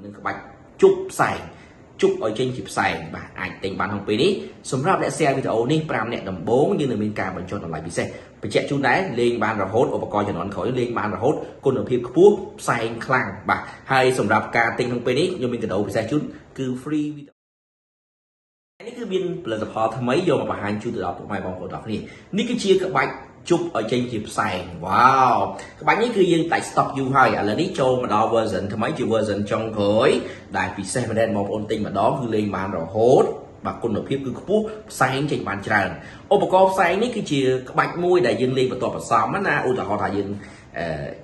នឹងក្បាច់ជប់ផ្សែងជប់ឲ្យចេញជាផ្សែងបាទអាចទិញបានក្នុងពេលនេះសម្រាប់អ្នក share វីដេអូនេះ5អ្នកដំបូងយើងនឹងមានការបញ្ចុះតម្លៃពិសេសបញ្ជាក់ជូនដែរលេងបានរហូតឧបករណ៍ជំនាន់ក្រោយលេងបានរហូតគុណភាពខ្ពស់ផ្សែងខ្លាំងបាទហើយសម្រាប់ការទិញក្នុងពេលនេះខ្ញុំមានកាដូពិសេសជូនគឺ free វីដេអូនេះគឺមានផលិតផលថ្មីយកមកបង្ហាញជូនទៅដល់ពុកម៉ែបងប្អូនទាំងគ្នានេះគឺជាក្បាច់ជប់ឲ្យចេញជាផ្សែងវ៉ាវក្បាច់នេះគឺយើងតែ stock យូរហើយឥឡូវនេះចូលមកដល់ version ថ្មីជា version ចុងក្រោយដែលពិសេសមែនបងប្អូនទិញម្ដងគឺលេងបានរហូតបាទគុណភាពគឺខ្ពស់ផ្សែងចេញបានច្រើនឧបករណ៍ផ្សែងនេះគឺជាក្បាច់មួយដែលយើងលេងបន្ទាប់បន្សំណាឧទាហរណ៍ថាយើង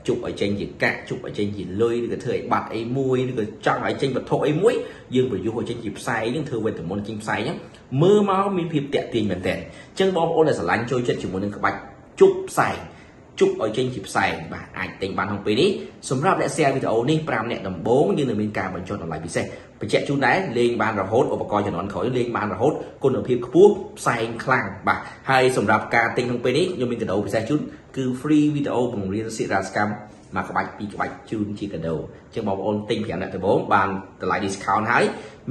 ជប់ឲ្យចេញជាកាក់ជប់ឲ្យចេញជាលុយឬក៏ធ្វើឲ្យបាត់អីមួយឬក៏ចង់ឲ្យចេញវត្ថុអីមួយយើងប្រយុទ្ធឲ្យចេញជាផ្សែងយើងធ្វើវេទមន្តចេញផ្សែងហ្នឹងមើលមកមានភាពតាក់ទាញមែនតើអញ្ចឹងបងប្អូនដែលស្រឡាញ់ចូលចិត្តជាមួយនឹងក្បាច់ជប់ផ្សែងជប់ឲ្យចេញជាផ្សែងបាទអាចទិញបានក្នុងពេលនេះសម្រាប់អ្នក share វីដេអូនេះ5អ្នកដំបូងយើងនឹងមានការបញ្ចុះតម្លៃពិសេសបញ្ជាក់ជូនដែរលេងបានរហូតឧបករណ៍ជំនាន់ក្រោយលេងបានរហូតគុណភាពខ្ពស់ផ្សែងខ្លាំងបាទហើយសម្រាប់ការទិញក្នុងពេលនេះខ្ញុំមានកាដូពិសេសជូនគឺ free វីដេអូបង្រៀនសិរាសកម្មមកក្បាច់2ក្បាច់ជូនជាកាដូអញ្ចឹងបងប្អូនទិញ5អ្នកដំបូងបានតម្លៃ discount ហើយ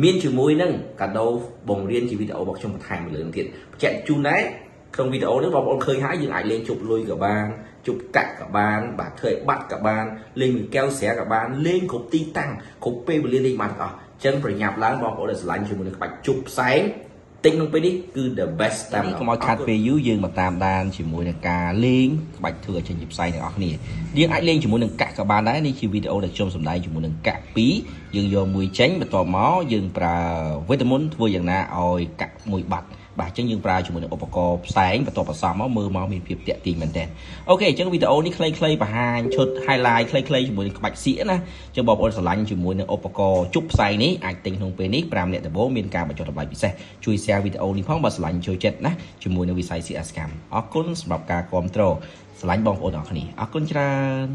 មានជាមួយនឹងកាដូបង្រៀនជាវីដេអូរបស់ខ្ញុំបន្ថែមលើនឹងទៀតបញ្ជាក់ជូនដែរក្នុងវីដេអូនេះបងប្អូនឃើញហើយយើងអាចលេងជប់លុយក៏បានជប់កាក់ក៏បានបាទធ្វើឲ្យបាត់ក៏បានលេងមួយកែវស្រាក៏បានលេងគ្រប់ទីតាំងគ្រប់ពេលវេលាលេងបានទាំងអស់អញ្ចឹងប្រញាប់ឡើងបងប្អូនដែលស្រឡាញ់ជាមួយនឹងក្បាច់ជប់ផ្សែងទិញក្នុងពេលនេះគឺ the best តាមកុំឲ្យខាត់ពេលយូរយើងមកតាមដានជាមួយនឹងការលេងក្បាច់ធ្វើឲ្យចេញជាផ្សែងទាំងអស់គ្នាយើងអាចលេងជាមួយនឹងកាក់ក៏បានដែរនេះជាវីដេអូដែលខ្ញុំសម្ដែងជាមួយនឹងកាក់2យើងយកមួយចេញបន្ទាប់មកយើងប្រើវេទមន្តធ្វើយ៉ាងណាឲ្យកាក់មួយបាត់បាទអញ្ចឹងយើងប្រើជាមួយនឹងឧបករណ៍ផ្សែងបន្ទាប់បន្សំមកមើលមកមានភាពតាក់ទាញមែនតើអូខេអញ្ចឹងវីដេអូនេះខ្លីៗបង្ហាញឈុត highlight ខ្លីៗជាមួយនឹងក្បាច់សៀកណាអញ្ចឹងបងប្អូនស្រឡាញ់ជាមួយនឹងឧបករណ៍ជប់ផ្សែងនេះអាចទិញក្នុងពេលនេះ5អ្នកដំបូងមានការបញ្ចុះតម្លៃពិសេសជួយ share វីដេអូនេះផងបើស្រឡាញ់ចូលចិត្តណាជាមួយនឹងវិស័យ CS កម្មអរគុណសម្រាប់ការគាំទ្រស្រឡាញ់បងប្អូនទាំងអស់គ្នាអរគុណច្រើន